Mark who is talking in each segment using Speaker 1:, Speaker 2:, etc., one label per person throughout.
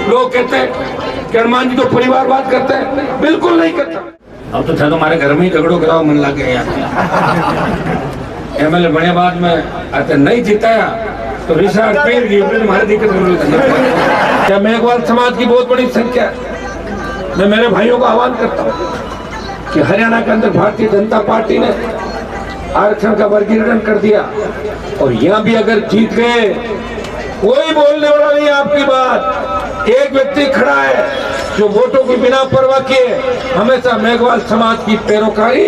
Speaker 1: लोग कहते हैं कि हनुमान जी तो परिवारवाद करते हैं, बिल्कुल नहीं करता। अब तो था तुम्हारे घर में ही झगड़ो कराओ मन लग गया। एमएलए बने बाद में अगर नहीं जिताया तो रिसार्ट पेड़ गई, फिर हमारी दिक्कत क्या। मेघवाल समाज की बहुत बड़ी संख्या है। मैं मेरे भाइयों को आह्वान करता हूँ कि हरियाणा के अंदर भारतीय जनता पार्टी ने आरक्षण का वर्गीकरण कर दिया और यहाँ भी अगर जीत गए, कोई बोलने वाला नहीं आपकी बात। एक व्यक्ति खड़ा है जो वोटों की बिना परवाह किए हमेशा मेघवाल समाज की पैरोकारी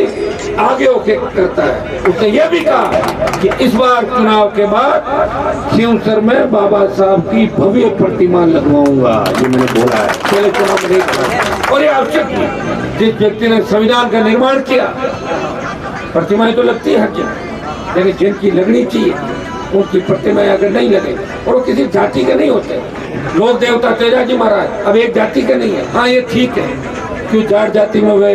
Speaker 1: आगे होके करता है। उसने यह भी कहा कि इस बार चुनाव के बाद सिंहसर में बाबा साहब की भव्य प्रतिमा लगवाऊंगा। ये मैंने बोला है, पहले चुनाव में नहीं कहा। और ये आवश्यक है, जिस व्यक्ति ने संविधान का निर्माण किया, प्रतिमाएं तो लगती है हर जगह, लेकिन जिनकी लगनी चाहिए उनकी प्रतिमाएं अगर नहीं लगे, और वो किसी जाति के नहीं होते। लोक देवता तेजाजी महाराज अब एक जाति के नहीं है। हाँ ये ठीक है, क्यों जाट जाति में हुए,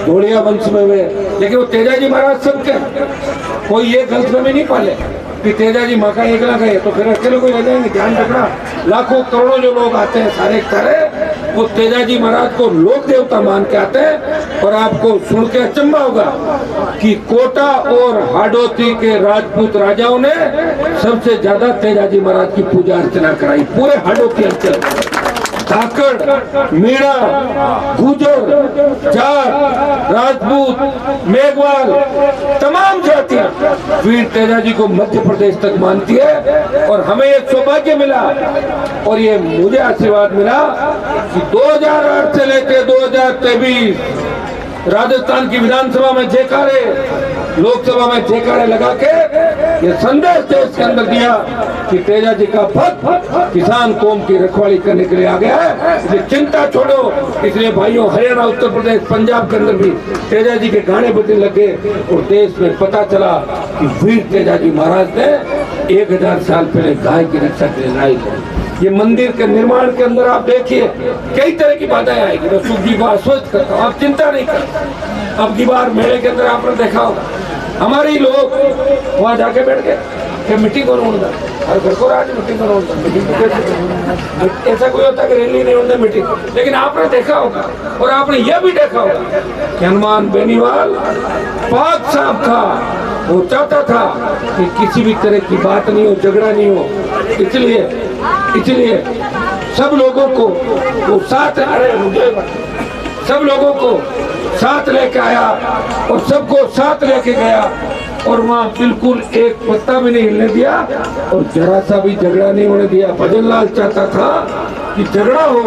Speaker 1: धोलिया वंश में हुए, लेकिन वो तेजाजी महाराज सबके। कोई ये गलतफहमी नहीं पाले कि तेजाजी माँ का एकला गए तो फिर अकेले कोई रह जाएंगे। ध्यान रखना, लाखों करोड़ों जो लोग आते हैं सारे वो तेजाजी महाराज को लोक देवता मान के आते हैं। और आपको सुन के अचंभा होगा कि कोटा और हाडोती के राजपूत राजाओं ने सबसे ज्यादा तेजाजी महाराज की पूजा अर्चना कराई पूरे हाडोती अंचल। धाकड़, मीणा, गुजर, जाट, राजपूत, मेघवाल, तमाम जातियां वीर तेजाजी को मध्य प्रदेश तक मानती है। और हमें ये सौभाग्य मिला और ये मुझे आशीर्वाद मिला कि 2008 से लेकर 2023 राजस्थान की विधानसभा में जयकारे, लोकसभा में जयकारे लगा के ये संदेश देश के अंदर दिया कि तेजाजी का भक्त किसान कौम की रखवाली करने के लिए आ गया है। इसलिए चिंता छोड़ो। इसलिए भाइयों, हरियाणा, उत्तर प्रदेश, पंजाब के अंदर भी तेजाजी के गाने बजने लगे और देश में पता चला कि वीर तेजाजी महाराज ने 1000 साल पहले गाय की रक्षा के लिए लड़ाई की। ये मंदिर के निर्माण के अंदर आप देखिए कई तरह की बाधाएं आएगी। मैं सुख जी को आश्वस्त करता हूँ, आप चिंता नहीं करते। अब की बार मेले के अंदर आपने देखा होगा, हमारे ही लोग वहाँ जाके बैठ गए कि मीटिंग कौन होगा, हर घर को आज मीटिंग कौन होता, मीटिंग ऐसा कोई होता कि रैली नहीं होता मीटिंग। लेकिन आपने देखा होगा और आपने यह भी देखा होगा कि हनुमान बेनीवाल पाक साहब था, वो चाहता था कि किसी भी तरह की बात नहीं हो, झगड़ा नहीं हो। इसलिए सब लोगों को वो साथ, सब लोगों को साथ लेके आया और सबको साथ लेके गया और वहाँ बिल्कुल एक पत्ता भी नहीं हिलने दिया और जरा सा भी झगड़ा नहीं होने दिया। भजन लाल चाहता था कि झगड़ा हो,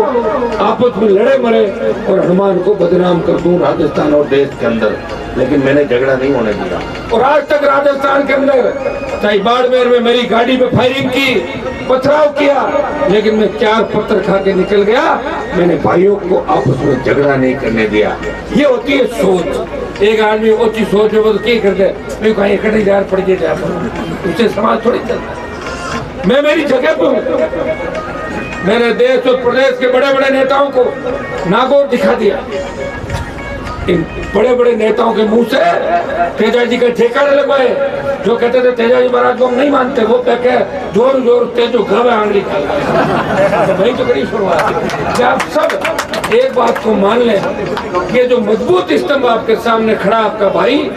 Speaker 1: आपस में लड़े मरे और हनुमान को बदनाम कर दूं राजस्थान और देश के अंदर, लेकिन मैंने झगड़ा नहीं होने दिया। और आज तक राजस्थान के अंदर चाहे बाड़मेर में मेरी गाड़ी पे फायरिंग की, पथराव किया, लेकिन मैं 4 पत्थर खा के निकल गया। मैंने भाइयों को आपस में झगड़ा नहीं करने दिया। ये होती है सोच। एक आदमी अच्छी सोच है वो तो क्या कर दे, मैं कहीं इकट्ठे जार पड़ गए, उससे समाज थोड़ी चलता। मैं मेरी जगह पे हूँ। मैंने देश और प्रदेश के बड़े बड़े नेताओं को नागौर दिखा दिया। इन बड़े बड़े नेताओं के मुंह से तेजाजी के ठेकाने लगवाए। जो कहते थे तेजाजी महाराज को हम नहीं मानते, वो कहते जोर जोर तेजो घावे आंगली खा वही तो करी शुरुआत। आप सब एक बात को मान लें कि जो मजबूत स्तंभ आपके सामने खड़ा आपका भाई,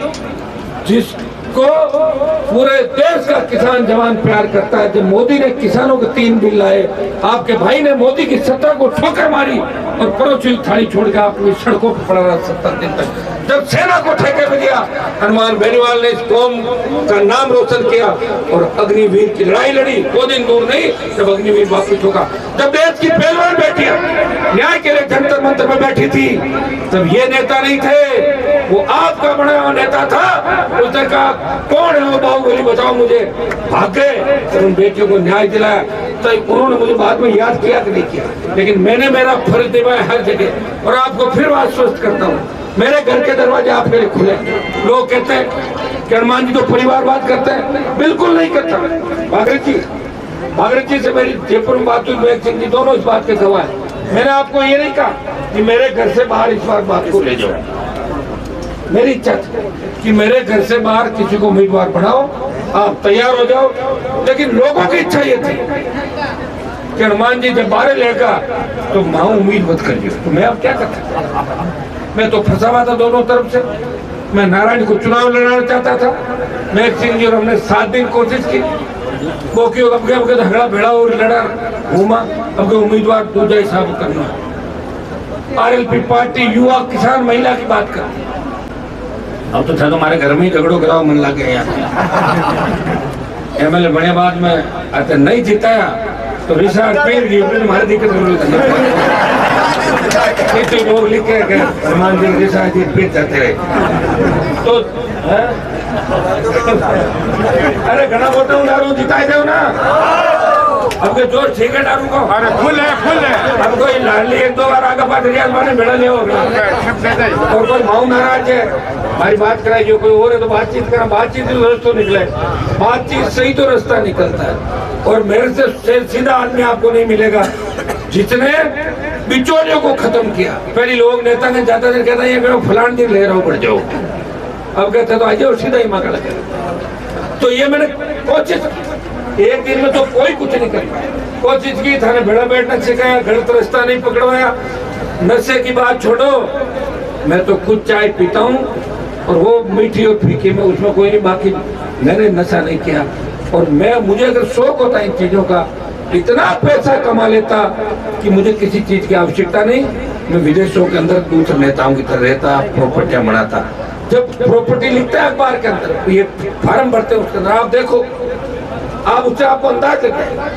Speaker 1: जिसको पूरे देश का किसान जवान प्यार करता है। जब मोदी ने किसानों के 3 बिल लाए, आपके भाई ने मोदी की सत्ता को ठोकर मारी और पड़ोसी थाली छोड़कर आपकी सड़कों पर पड़ा रहा 70 दिन तक। जब सेना को ठेके में दिया, हनुमान बेनीवाल ने इस कौम का नाम रोशन किया और अग्निवीर की लड़ाई लड़ी। 2 दिन दूर नहीं जब अग्निवीर वापिस होगा। जब देश की पहलवान बेटियां न्याय के लिए जंतर मंतर में बैठी थी, तब ये नेता नहीं थे, वो आपका बना हुआ नेता था। उसने कहा कौन है वो बाहुबली, बताओ मुझे। भाग गए और उन बेटियों को न्याय दिलाया। तो उन्होंने मुझे बाद में याद किया कि नहीं किया, लेकिन मैंने मेरा फर्ज निभाया हर जगह। और आपको फिर आश्वस्त करता हूँ, मेरे घर के दरवाजे आपके लिए खुले। लोग कहते हैं कि हनुमान जी तो परिवारवाद करते हैं, बिल्कुल नहीं करता। भागीरथ जी से मेरी जयपुर में बात हुई, विवेक सिंह जी दोनों इस बात के गवाह हैं। मैंने आपको ये नहीं कहा कि मेरे घर से बाहर इस बात को ले जाओ। मेरी इच्छा कि मेरे घर से बाहर किसी को उम्मीदवार बनाओ, आप तैयार हो जाओ। लेकिन लोगों की इच्छा ये थी कि हनुमान जी जब बारह लेगा तो माँ उम्मीद मत करिए। तो मैं अब क्या करता, मैं तो फंसा हुआ था दोनों तरफ से। मैं नारायण को चुनाव लड़ाना चाहता था, मैं सिंह जी और हमने 7 दिन कोशिश की, वो क्यों अब क्या झगड़ा भेड़ा और लड़ा घूमा। अब उम्मीदवार दूजा हिसाब करना, आरएलपी पार्टी युवा किसान महिला की बात कर। अब तो था तुम्हारे घर में ही झगड़ो कराओ मन लग गया। एमएलए बने बाद में अगर नहीं जिताया तो रिसार्ट पेड़ गई, हमारी दिक्कत लोग लिख के हनुमान जी रिसार्ट पेड़ जाते रहे तो अरे घना बोलता हूँ डालू जिताए दो ना। अब के जोर ठीक है डालू को, अरे फुल है अब कोई लाली 1-2 बार आगे बात रियाज माने बेड़ा ले और कोई भाव नाराज है हमारी बात कराई, जो कोई और है तो बातचीत करा, बातचीत रास्ता निकले, बातचीत सही तो रास्ता निकलता है। और मेरे से सीधा आदमी आपको नहीं मिलेगा जितने बिचौलियों को खत्म किया। पहले लोग नेता ने ज्यादा देर कहता है फलान दिन ले रहा हूँ पड़ जाओ, अब कहते तो आ जाओ सीधा ही मका लगे। तो ये मैंने कोशिश, एक दिन में तो कोई कुछ नहीं कर पाया, कोशिश की, थाने बेड़ा बैठना सिखाया, गलत रास्ता नहीं पकड़वाया। नशे की बात छोड़ो, मैं तो खुद चाय पीता हूँ और वो मीठी और फीकी में, उसमें कोई नहीं, बाकी मैंने नशा नहीं किया। और मुझे अगर शौक होता इन चीजों का, इतना पैसा कमा लेता कि मुझे किसी चीज की आवश्यकता नहीं। मैं विदेशों के अंदर दूसरे नेताओं की तरह रहता, प्रॉपर्टियां बनाता। जब प्रॉपर्टी लिखता है अखबार के अंदर, ये फार्म भरते हैं उसके अंदर, आप देखो, आप उससे आपको अंदाज लगता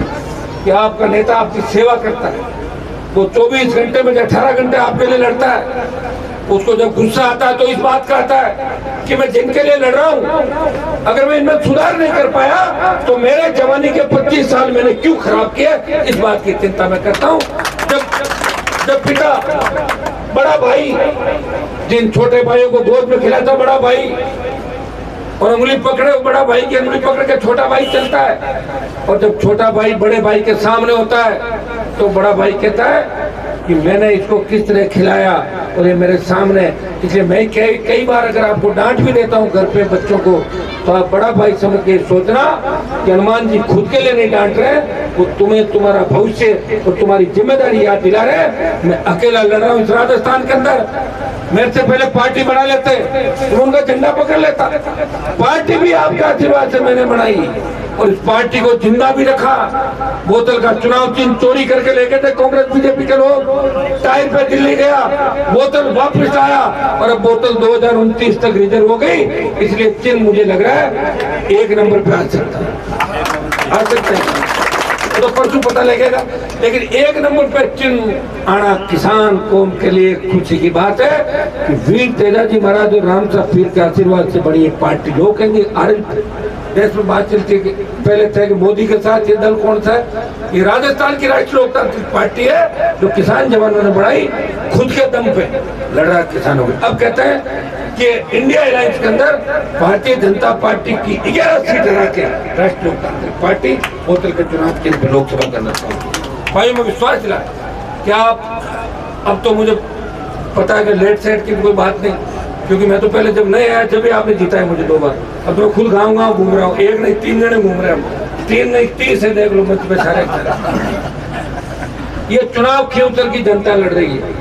Speaker 1: कि आपका नेता आपकी सेवा करता है। वो 24 घंटे में 18 घंटे आपके लिए लड़ता है। उसको जब गुस्सा आता है तो इस बात का आता है कि मैं जिनके लिए लड़ रहा हूँ, अगर मैं इनमें सुधार नहीं कर पाया तो मेरे जवानी के 25 साल मैंने क्यों खराब किए, इस बात की चिंता मैं करता हूँ। जब पिता बड़ा भाई, जिन छोटे भाइयों को गोद में खिलाता बड़ा भाई, और उंगली पकड़े, बड़ा भाई की उंगली पकड़ के छोटा भाई चलता है, और जब छोटा भाई बड़े भाई के सामने होता है तो बड़ा भाई कहता है कि मैंने इसको किस तरह खिलाया और ये मेरे सामने। इसलिए मैं कई बार अगर आपको डांट भी देता हूँ घर पे बच्चों को, तो आप बड़ा भाई समझ के सोचना कि हनुमान जी खुद के लिए नहीं डांट रहे, वो तुम्हें तुम्हारा भविष्य और तुम्हारी जिम्मेदारी याद दिला रहे। मैं अकेला लड़ रहा हूँ इस राजस्थान के अंदर, मेरे से पहले पार्टी बना लेते तो उनका झंडा पकड़ लेता। पार्टी भी आपके आशीर्वाद से मैंने बनाई और इस पार्टी को जिंदा भी रखा। बोतल का चुनाव चिन्ह चोरी करके ले गए थे कांग्रेस बीजेपी के लोग, टायर पे दिल्ली गया, बोतल वापस आया और अब बोतल 2029 तक रिजर्व हो गई। इसलिए चिन्ह मुझे लग रहा है 1 नंबर पे आ सकता है, तो परसों पता लगेगा। लेकिन 1 नंबर पे चिन्ह आना किसान कौम के लिए खुशी की बात है कि वीर तेजाजी महाराज और राम साहब पीर के आशीर्वाद से बड़ी एक पार्टी। लोग कहेंगे देश में बात चलती है पहले थे कि मोदी के साथ ये दल कौन सा है, ये राजस्थान की राष्ट्रीय लोकतांत्रिक पार्टी है जो किसान जवानों ने बढ़ाई, खुद के दम पे लड़ रहा किसानों के। अब कहते हैं कि इंडिया अलायंस के अंदर भारतीय जनता पार्टी की 11 सीट हरा के राष्ट्रीय लोकतांत्रिक पार्टी बोतल के चुनाव के लिए लोकसभा करना चाहती। भाई मैं विश्वास दिलाया कि आप, अब तो मुझे पता है कि लेट सेट की कोई बात नहीं, क्योंकि मैं तो पहले जब नहीं आया जब भी आपने जीता है मुझे 2 बार। अब तो मैं खुद गाँव घूम रहा हूँ, 1 नहीं 3 जने घूम रहे हैं, 3 नहीं 30 है, देख लो मंच पे सारे। ये चुनाव खींवसर की जनता लड़ रही है,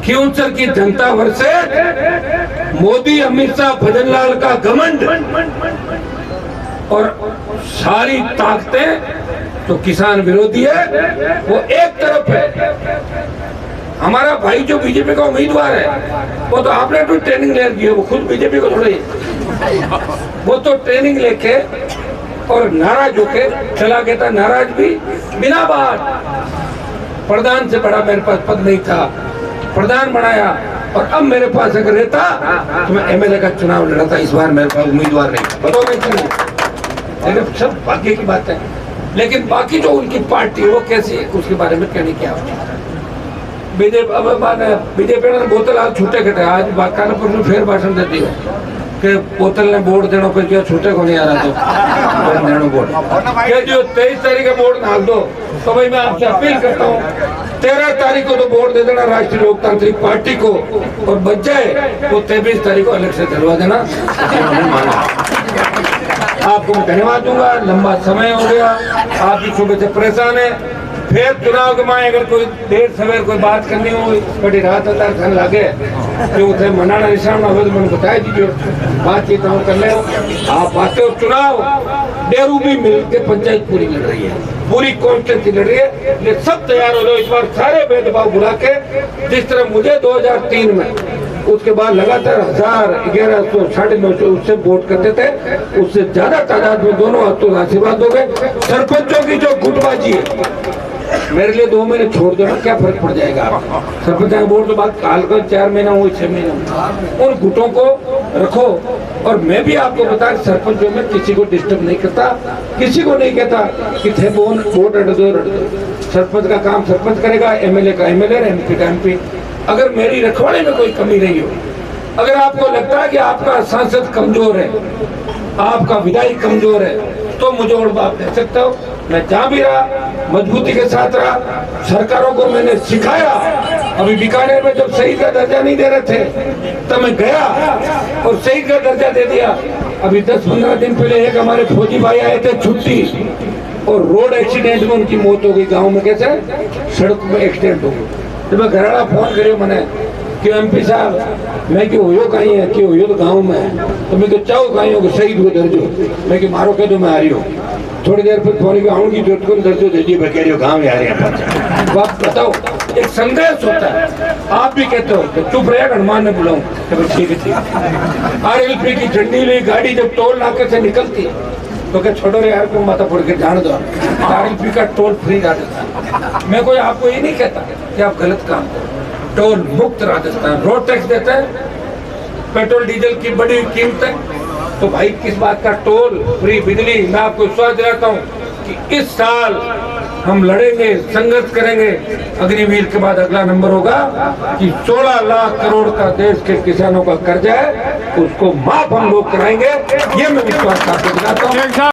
Speaker 1: खींवसर की जनता वर्सेस मोदी अमित शाह भजनलाल का घमंड, और सारी ताकतें तो किसान विरोधी है, वो एक तरफ है। हमारा भाई जो बीजेपी का उम्मीदवार है वो तो आपने तो ट्रेनिंग ले रखी है, वो खुद बीजेपी को थोड़ी, वो तो ट्रेनिंग लेके और नाराज होके चला गया था। नाराज भी बिना बात, प्रधान से बड़ा मेरे पास पद नहीं था, प्रधान बनाया, और अब मेरे पास अगर रहता तो मैं एमएलए का चुनाव लड़ा था। इस बार मेरे पास उम्मीदवार नहीं, बताओ कैसे, लेकिन सब भाग्य की बात है। लेकिन बाकी जो उनकी पार्टी वो कैसी है उसके बारे में कहने की आवश्यकता है। बीजेपी ने बोतल आज छूटे कटे, आज कानपुर में फिर भाषण देती है कि बोतल ने वोट देना पे क्या छूटे को नहीं आ रहा, तो वोट जो 23 तारीख का वोट डाल दो। तो भाई मैं आपसे अपील करता हूँ 13 तारीख को तो वोट दे देना राष्ट्रीय लोकतांत्रिक पार्टी को, और बच जाए वो 23 तारीख को अलग से दिलवा देना। आपको मैं धन्यवाद दूंगा, लंबा समय हो गया, आप भी सुबह से परेशान है। फिर चुनाव के माए अगर कोई देर सवेर कोई बात करनी हो बड़ी रात खन लगे जो उसे मनाना निशान हो तो मैंने बताया दीजिए बातचीत हम कर ले। आप आते हो चुनाव डेरू भी मिलके पंचायत पूरी लड़ रही है, पूरी कॉन्स्टिट्यूंसी लड़ रही है, ये सब तैयार हो जाओ। इस बार सारे भेदभाव बुला के जिस तरह मुझे 2003 में उसके बाद लगातार 1000, 1100, 950 उससे वोट करते थे, उससे ज्यादा तादाद में दोनों हाथों आशीर्वाद हो गए। सरपंचों की जो गुटबाजी है मेरे लिए 2 महीने छोड़ दो ना, क्या फर्क पड़ जाएगा। सरपंच वोट के बाद काल को 4 महीना हुए 6 महीना उन गुटों को रखो। और मैं भी आपको बता सरपंचों में किसी को डिस्टर्ब नहीं करता, किसी को नहीं कहता कि थे वोट रट दो। सरपंच का काम सरपंच करेगा, एमएलए का एमएलए, एमपी का एमपी। अगर मेरी रखवाले में कोई कमी नहीं हो, अगर आपको लगता है कि आपका सांसद कमजोर है, आपका विधायक कमजोर है, तो मुझे और बात दे सकता हो। मैं जहाँ भी रहा मजबूती के साथ रहा, सरकारों को मैंने सिखाया। अभी बीकानेर में जब शहीद का दर्जा नहीं दे रहे थे तब मैं गया और शहीद का दर्जा दे दिया। अभी 10-15 दिन पहले एक हमारे फौजी भाई आए थे छुट्टी और रोड एक्सीडेंट में उनकी मौत हो गई। गाँव में कैसे सड़क में एक्सीडेंट हो गई। तो मैं घरवाला फोन करे मैंने कि एमपी साहब मैं क्यों हो कहीं है, क्यों हो तो गाँव में है, तो मैं तो चाहूँ कहीं हो शहीद हुए दर्जो, मैं कि मारो कह दो मैं आ रही हूँ। थोड़ी देर फिर फोन आऊंगी जो तुम दर्जो दीजिए, मैं कह रही हूँ गाँव आ रहे हैं। आप बताओ एक संघर्ष होता है। आप भी कहते हो कि चुप रहे हनुमान ने बुलाऊं, ठीक है ठीक। RLP की झंडी ली गाड़ी जब टोल नाके से निकलती है तो क्या छोड़ो रे यार को माथा फोड़ के जान दो। RLP का टोल फ्री राजस्थान। मैं कोई आपको ये नहीं कहता कि आप गलत काम करो, टोल मुक्त राजस्थान। रोड टैक्स देते हैं, पेट्रोल डीजल की बड़ी कीमत है, तो भाई किस बात का टोल फ्री बिजली। मैं आपको विश्वास दिलाता हूँ कि इस साल हम लड़ेंगे, संघर्ष करेंगे। अग्निवीर के बाद अगला नंबर होगा कि 16 लाख करोड़ का देश के किसानों का कर्जा है, उसको माफ हम लोग कराएंगे। ये मैं विश्वास आपको दिलाता हूँ।